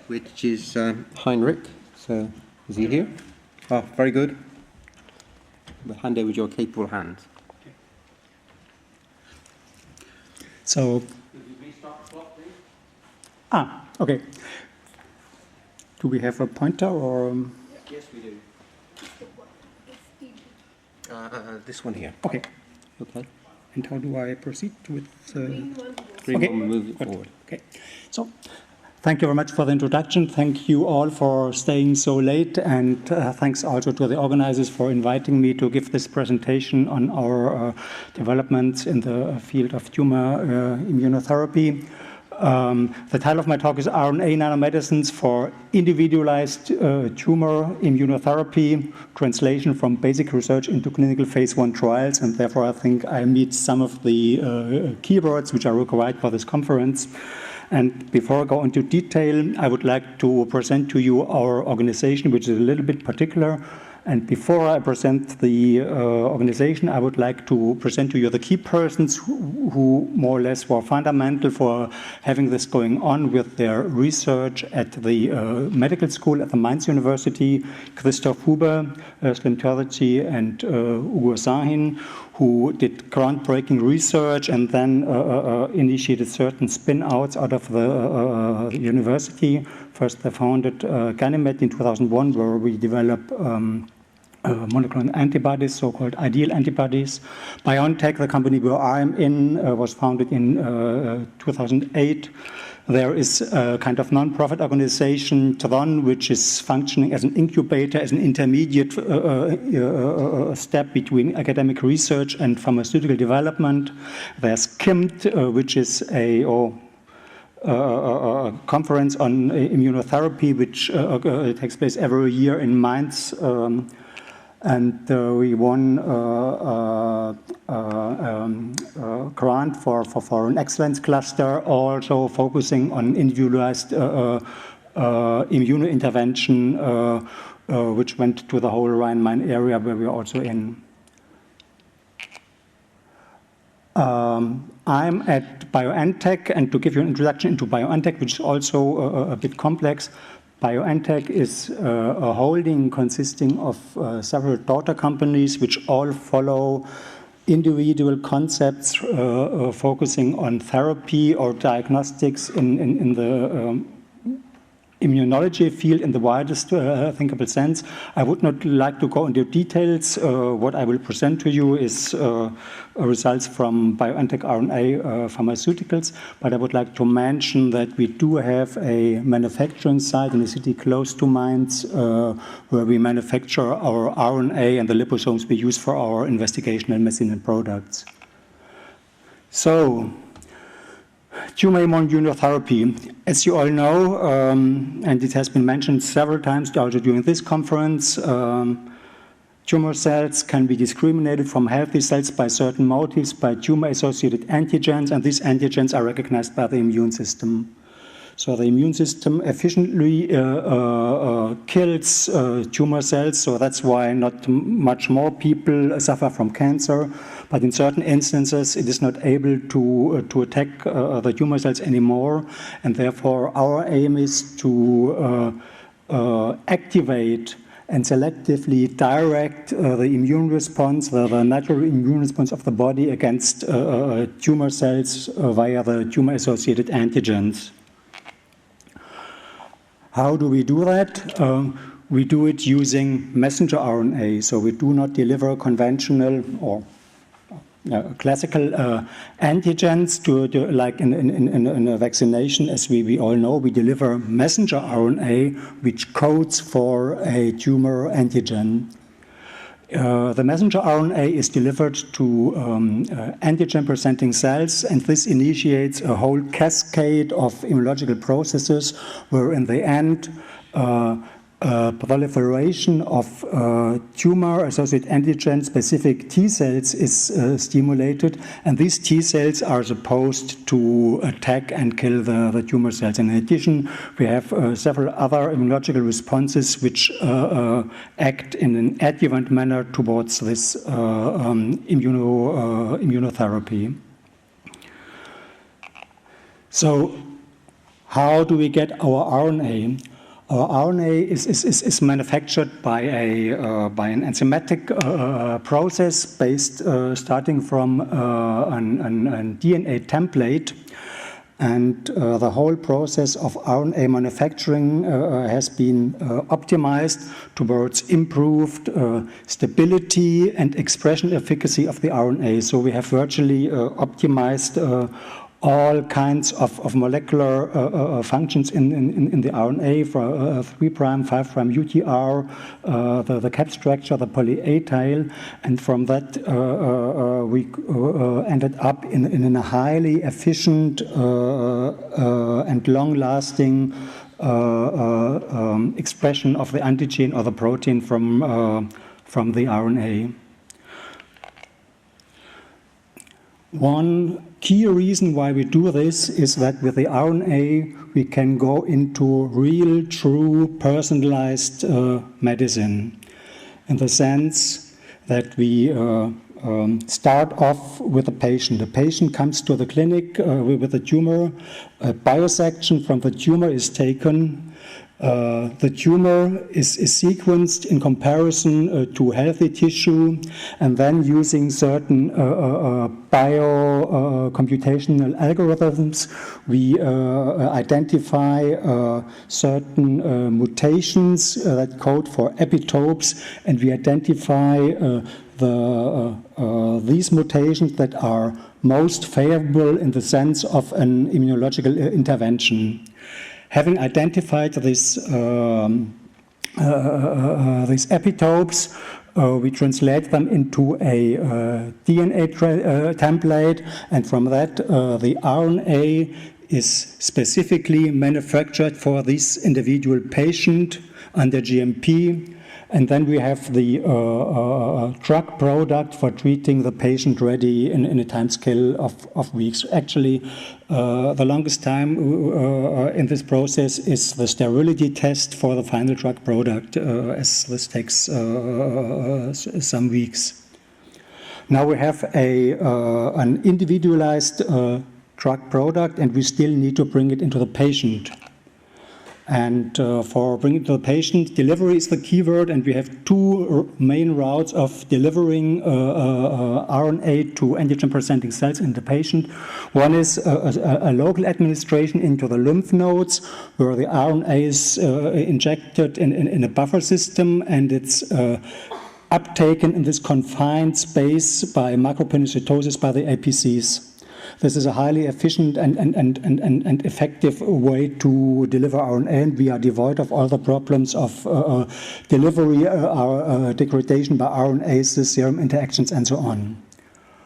which is Heinrich. So, is he here? Oh, very good. We'll hand over your capable hands. Okay. So, okay. Do we have a pointer or? Yes, we do. This one here. Okay. Okay. And how do I proceed with? Green okay. one, move it forward. Okay. So, thank you very much for the introduction. Thank you all for staying so late, and thanks also to the organizers for inviting me to give this presentation on our developments in the field of tumor immunotherapy. The title of my talk is RNA Nanomedicines for Individualized Tumor Immunotherapy, translation from basic research into clinical phase 1 trials, and therefore I think I meet some of the keywords which are required for this conference. And before I go into detail, I would like to present to you our organization, which is a little bit particular. And before I present the organization, I would like to present to you the key persons who more or less were fundamental for having this going on with their research at the medical school at the Mainz University, Christoph Huber, Özlem Töreci, and Ugo Sahin, who did groundbreaking research and then initiated certain spin-outs out of the university. First, they founded Ganymed in 2001, where we develop monoclonal antibodies, so-called ideal antibodies. BioNTech, the company where I'm in, was founded in 2008. There is a kind of non-profit organization, TRON, which is functioning as an incubator, as an intermediate step between academic research and pharmaceutical development. There's KIMT, which is a conference on immunotherapy, which takes place every year in Mainz. And we won a grant for an excellence cluster, also focusing on individualized immunointervention, which went to the whole Rhine-Main area where we're also in. I'm at BioNTech, and to give you an introduction into BioNTech, which is also a bit complex, BioNTech is a holding consisting of several daughter companies which all follow individual concepts focusing on therapy or diagnostics in the immunology field in the widest thinkable sense. I would not like to go into details. What I will present to you is results from BioNTech RNA Pharmaceuticals, but I would like to mention that we do have a manufacturing site in a city close to Mainz where we manufacture our RNA and the liposomes we use for our investigational medicinal products. So, tumor immunotherapy. As you all know, and it has been mentioned several times also during this conference, tumor cells can be discriminated from healthy cells by certain motives, by tumor-associated antigens, and these antigens are recognized by the immune system. So the immune system efficiently kills tumor cells, so that's why not much more people suffer from cancer. But in certain instances, it is not able to attack the tumor cells anymore, and therefore our aim is to activate and selectively direct the immune response, the natural immune response of the body against tumor cells via the tumor-associated antigens. How do we do that? We do it using messenger RNA, so we do not deliver conventional or classical antigens to like in a vaccination. As we all know, we deliver messenger RNA, which codes for a tumor antigen. The messenger RNA is delivered to antigen-presenting cells, and this initiates a whole cascade of immunological processes where in the end proliferation of tumor-associated antigen-specific T cells is stimulated, and these T cells are supposed to attack and kill the tumor cells. In addition, we have several other immunological responses which act in an adjuvant manner towards this immunotherapy. So, How do we get our RNA? Our RNA is manufactured by an enzymatic process based starting from a DNA template. And the whole process of RNA manufacturing has been optimized towards improved stability and expression efficacy of the RNA. So we have virtually optimized all kinds of molecular functions in the RNA, for 3', 5' UTR, the cap structure, the poly-A tail, and from that we ended up in a highly efficient and long-lasting expression of the antigen or the protein from the RNA. One key reason why we do this is that with the RNA we can go into real, true, personalized medicine, in the sense that we start off with a patient. The patient comes to the clinic with a tumor. A biosection from the tumor is taken. The tumor is sequenced in comparison to healthy tissue, and then using certain biocomputational algorithms, we identify certain mutations that code for epitopes, and we identify these mutations that are most favorable in the sense of an immunological intervention. Having identified these epitopes, we translate them into a DNA template, and from that the RNA is specifically manufactured for this individual patient under GMP. And then we have the drug product for treating the patient ready in a time scale of weeks. Actually, the longest time in this process is the sterility test for the final drug product, as this takes some weeks. Now we have an individualized drug product, and we still need to bring it into the patient. And for bringing it to the patient, delivery is the keyword, and we have two main routes of delivering RNA to antigen-presenting cells in the patient. One is a local administration into the lymph nodes, where the RNA is injected in a buffer system, and it's uptaken in this confined space by macropinocytosis by the APCs. This is a highly efficient and effective way to deliver RNA, and we are devoid of all the problems of delivery, degradation by RNAs, the serum interactions, and so on.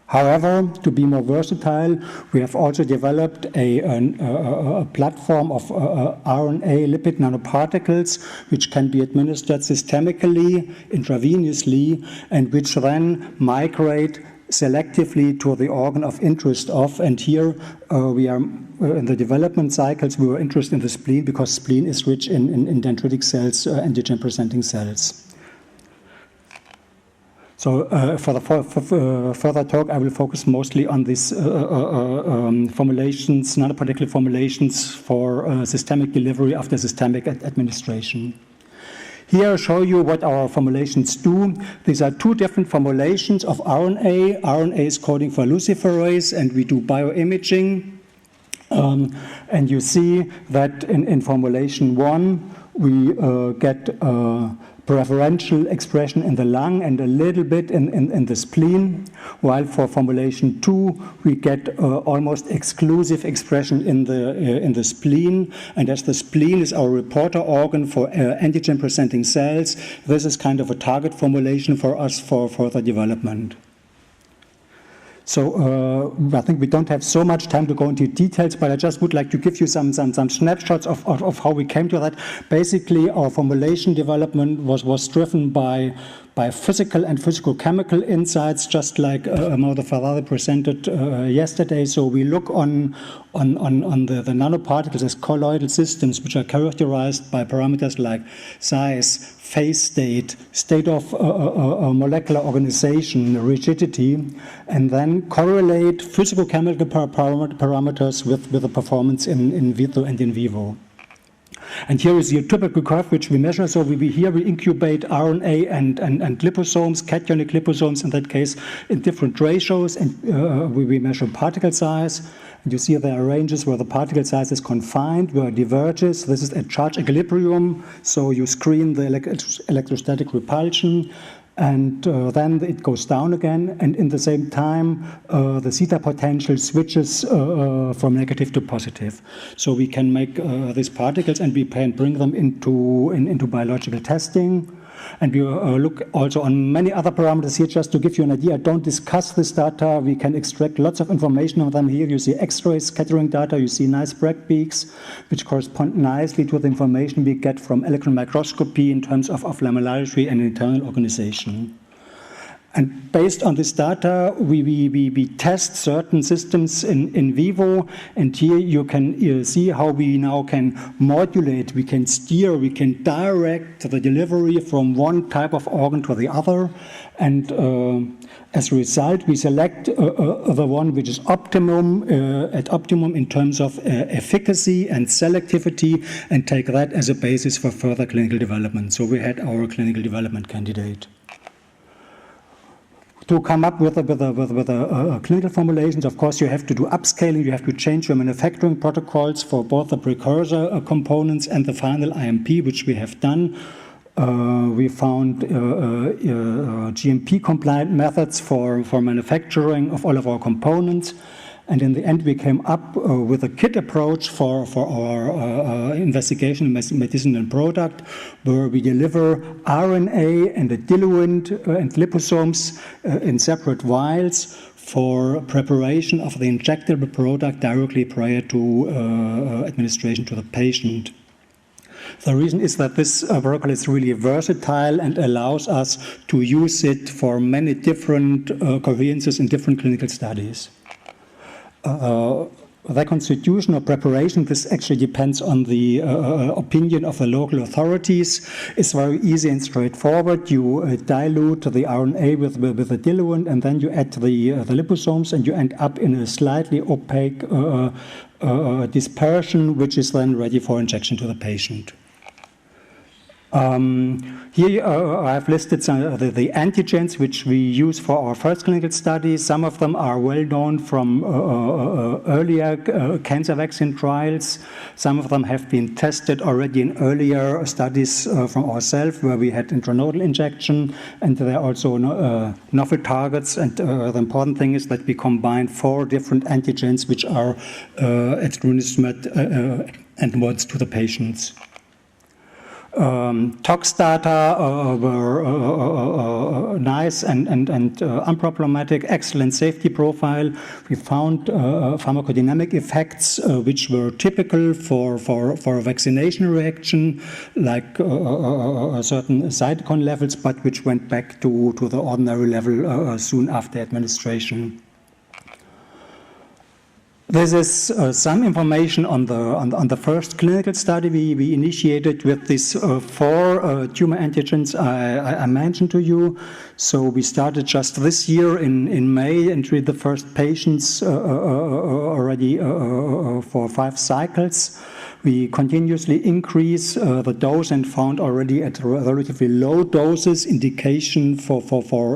However, to be more versatile, we have also developed a platform of RNA lipid nanoparticles, which can be administered systemically, intravenously, and which then migrate selectively to the organ of interest of, and here we are in the development cycles, we were interested in the spleen because spleen is rich in dendritic cells, antigen-presenting cells. So for the further talk, I will focus mostly on these formulations, nanoparticulate formulations for systemic delivery after systemic administration. Here I show you what our formulations do. These are two different formulations of RNA. RNA is coding for luciferase, and we do bioimaging. And you see that in formulation 1, we get preferential expression in the lung and a little bit in the spleen, while for formulation 2 we get almost exclusive expression in the spleen. And as the spleen is our reporter organ for antigen-presenting cells, this is kind of a target formulation for us for further development. So I think we don't have so much time to go into details, but I just would like to give you some snapshots of how we came to that. Basically, our formulation development was driven by by physical and physicochemical insights, just like Maurizio Ferrari presented yesterday. So we look on the nanoparticles as colloidal systems, which are characterized by parameters like size, phase state, state of molecular organization, rigidity, and then correlate physicochemical parameters with the performance in vitro and in vivo. And here is the typical curve which we measure. So here we incubate RNA and liposomes, cationic liposomes in that case, in different ratios, and we measure particle size. And you see there are ranges where the particle size is confined, where it diverges. This is at charge equilibrium, so you screen the electrostatic repulsion. And then it goes down again, and in the same time, the zeta potential switches from negative to positive. So we can make these particles, and we can bring them into biological testing. And we look also on many other parameters here, just to give you an idea. I don't discuss this data. We can extract lots of information on them. Here you see X-ray scattering data. You see nice Bragg peaks, which correspond nicely to the information we get from electron microscopy in terms of lamellarity and internal organization. And based on this data, we test certain systems in vivo, and here you can see how we now can modulate, we can steer, we can direct the delivery from one type of organ to the other, and as a result, we select the one which is optimum in terms of efficacy and selectivity, and take that as a basis for further clinical development. So we had our clinical development candidate. To come up with clinical formulations, of course, you have to do upscaling. You have to change your manufacturing protocols for both the precursor components and the final IMP, which we have done. We found GMP-compliant methods for manufacturing of all of our components. And in the end, we came up with a kit approach for our investigation in medicinal product, where we deliver RNA and a diluent and liposomes in separate vials for preparation of the injectable product directly prior to administration to the patient. The reason is that this protocol is really versatile and allows us to use it for many different coherences in different clinical studies. The constitution or preparation, this actually depends on the opinion of the local authorities. It's very easy and straightforward. You dilute the RNA with the diluent, and then you add the liposomes, and you end up in a slightly opaque dispersion, which is then ready for injection to the patient. Here I've listed the antigens which we use for our first clinical study. Some of them are well known from earlier cancer vaccine trials. Some of them have been tested already in earlier studies from ourselves, where we had intranodal injection, and there are also novel targets. And the important thing is that we combine 4 different antigens which are administered antibodies to the patients. Tox data were nice and unproblematic, excellent safety profile. We found pharmacodynamic effects which were typical for a vaccination reaction, like certain cytokine levels, but which went back to the ordinary level soon after administration. This is some information on the first clinical study we initiated with these 4 tumor antigens I mentioned to you. So we started just this year in May and treated the first patients already for 5 cycles. We continuously increase the dose and found already at relatively low doses indication for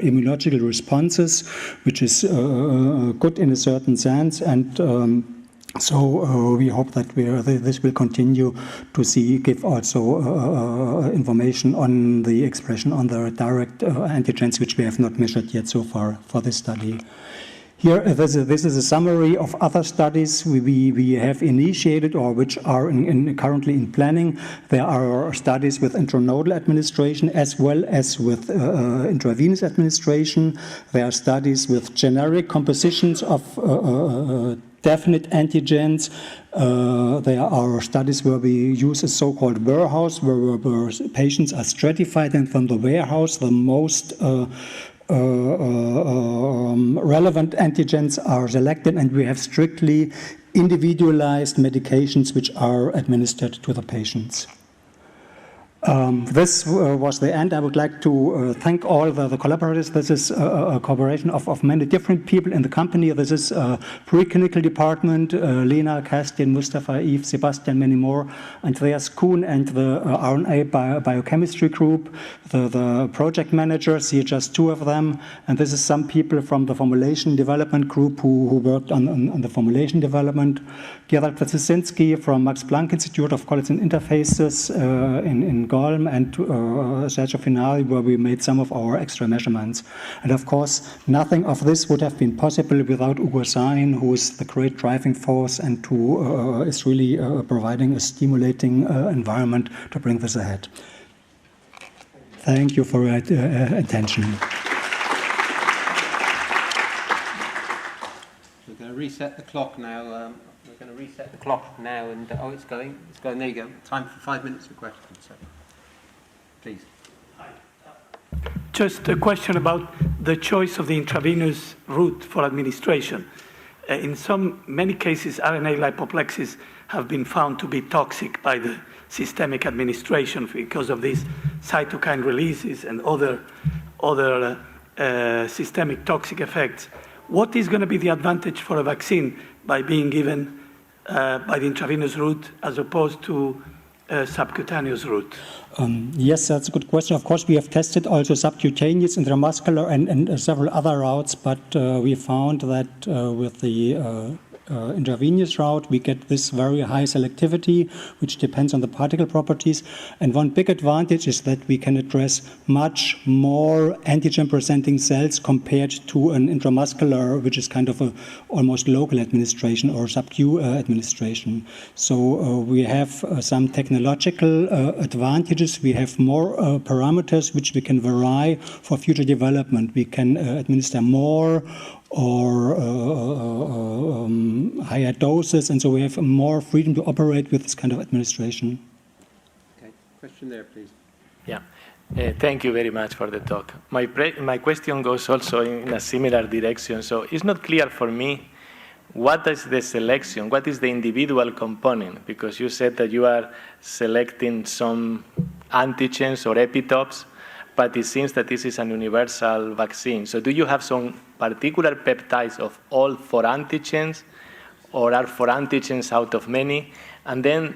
immunological responses, which is good in a certain sense. And so we hope that this will continue to give also information on the expression on the direct antigens, which we have not measured yet so far for this study. Here, this is a summary of other studies we have initiated or which are currently in planning. There are studies with intranodal administration as well as with intravenous administration. There are studies with generic compositions of definite antigens. There are studies where we use a so-called warehouse, where patients are stratified, and from the warehouse, the most relevant antigens are selected, and we have strictly individualized medications which are administered to the patients. This was the end. I would like to thank all the collaborators. This is a cooperation of many different people in the company. This is a preclinical department, Lena, Kerstin, Mustafa, Yves, Sebastian, many more, Andreas Kuhn, and the RNA biochemistry group, the project managers, here just two of them, and this is some people from the formulation development group who worked on the formulation development. Gerald Kwasicinski from Max Planck Institute of Colloids and Interfaces in Golm, and Sergio Finali, where we made some of our extra measurements. And of course, nothing of this would have been possible without Ugo Sain, who is the great driving force and who is really providing a stimulating environment to bring this ahead. Thank you for your attention. We're going to reset the clock now. And it's going. There you go. Time for 5 minutes for questions. So, please. Just a question about the choice of the intravenous route for administration. In many cases, RNA lipoplexes have been found to be toxic by the systemic administration because of these cytokine releases and other systemic toxic effects. What is going to be the advantage for a vaccine by being given by the intravenous route as opposed to subcutaneous route? Yes, that's a good question. Of course, we have tested also subcutaneous, intramuscular, and several other routes, but we found that with the intravenous route, we get this very high selectivity, which depends on the particle properties. And one big advantage is that we can address much more antigen-presenting cells compared to an intramuscular, which is kind of a almost local administration or sub-Q administration. So we have some technological advantages. We have more parameters which we can vary for future development. We can administer more or higher doses, and so we have more freedom to operate with this kind of administration. Okay, question there, please. Yeah, thank you very much for the talk. My question goes also in a similar direction. So it's not clear for me what is the selection, what is the individual component, because you said that you are selecting some antigens or epitopes, but it seems that this is an universal vaccine. So do you have some particular peptides of all 4 antigens, or are 4 antigens out of many? And then,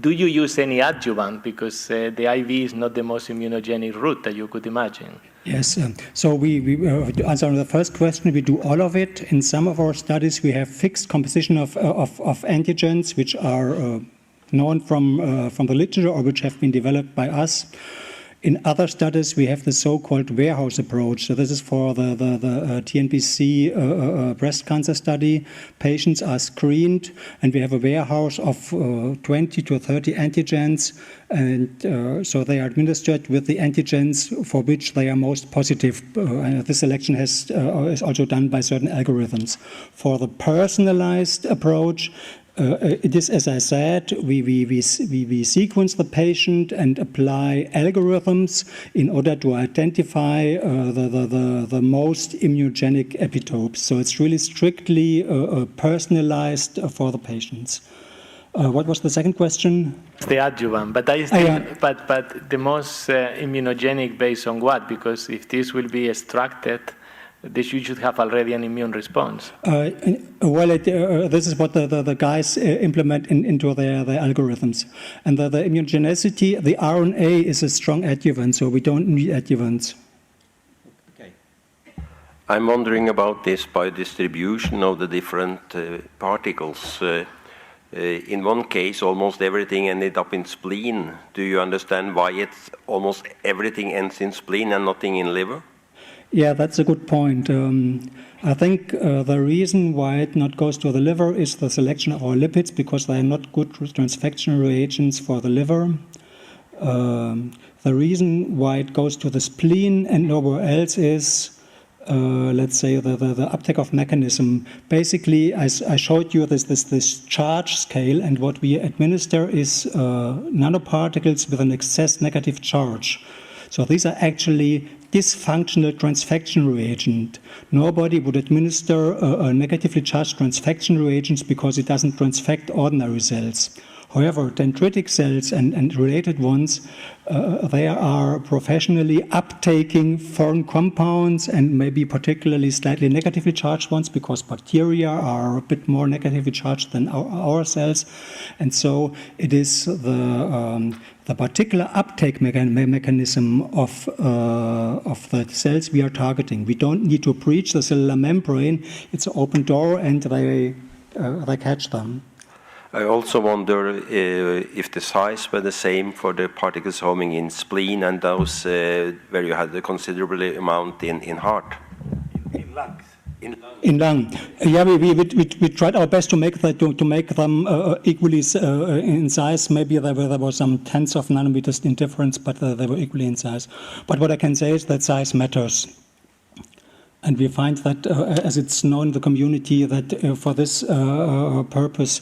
do you use any adjuvant? Because the IV is not the most immunogenic route that you could imagine. Yes, so we to answer the first question, we do all of it. In some of our studies, we have fixed composition of antigens, which are known from the literature or which have been developed by us. In other studies, we have the so-called warehouse approach. So this is for the TNBC breast cancer study. Patients are screened, and we have a warehouse of 20 to 30 antigens, and so they are administered with the antigens for which they are most positive. This selection is also done by certain algorithms. For the personalized approach, it is, as I said, we sequence the patient and apply algorithms in order to identify the most immunogenic epitopes. So it's really strictly personalized for the patients. What was the second question? The adjuvant, but but the most immunogenic based on what? Because if this will be extracted, you should have already an immune response. This is what the guys implement into their algorithms. And the immunogenicity, the RNA is a strong adjuvant, so we don't need adjuvants. Okay. I'm wondering about this biodistribution of the different particles. In one case, almost everything ended up in spleen. Do you understand why it's almost everything ends in spleen and nothing in liver? Yeah, that's a good point. I think the reason why it not goes to the liver is the selection of our lipids, because they are not good transfection reagents for the liver. The reason why it goes to the spleen and nowhere else is let's say, the uptake of mechanism. Basically, I showed you this charge scale, and what we administer is nanoparticles with an excess negative charge. So these are actually dysfunctional transfection reagent. Nobody would administer a negatively charged transfection reagents because it doesn't transfect ordinary cells. However, dendritic cells and related ones, they are professionally uptaking foreign compounds and maybe particularly slightly negatively charged ones because bacteria are a bit more negatively charged than our cells. And so it is the particular uptake mechanism of the cells we are targeting. We don't need to breach the cellular membrane. It's an open door and they catch them. I also wonder if the size were the same for the particles homing in spleen and those where you had a considerable amount in heart. In lungs. In lung, yeah, we tried our best to make them equally in size. Maybe there were some tens of nanometers in difference, but they were equally in size. But what I can say is that size matters. And we find that, as it's known in the community, that for this purpose,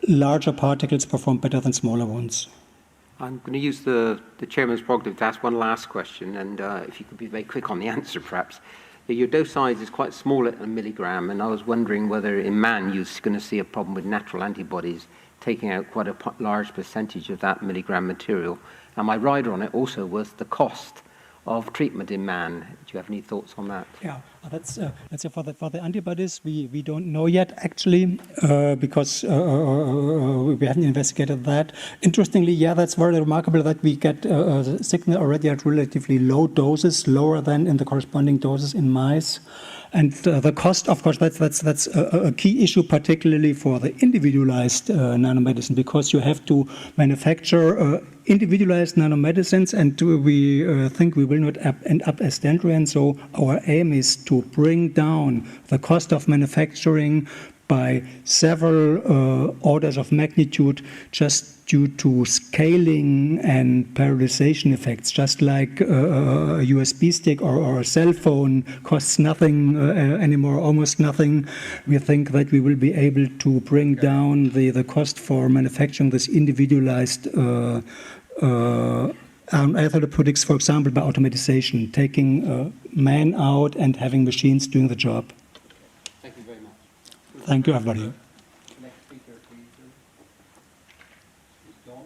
larger particles perform better than smaller ones. I'm going to use the chairman's prerogative to ask one last question, and if you could be very quick on the answer, perhaps. Your dose size is quite small at 1 milligram, and I was wondering whether in man you're going to see a problem with natural antibodies taking out quite a large percentage of that milligram material. And my rider on it also was the cost of treatment in man. Do you have any thoughts on that? Yeah, that's let's say for the antibodies we don't know yet actually because we haven't investigated that. Interestingly, yeah, that's very remarkable that we get a signal already at relatively low doses, lower than in the corresponding doses in mice. And the cost, of course, that's a key issue, particularly for the individualized nanomedicine, because you have to manufacture individualized nanomedicines, and we think we will not end up as Dendrian. So our aim is to bring down the cost of manufacturing by several orders of magnitude just due to scaling and periodization effects, just like a USB stick or a cell phone costs nothing anymore, almost nothing. We think that we will be able to bring down the cost for manufacturing this individualized therapeutics, for example, by automatization, taking man out and having machines doing the job. Thank you very much. Thank you, everybody. Next speaker, please. Dawn.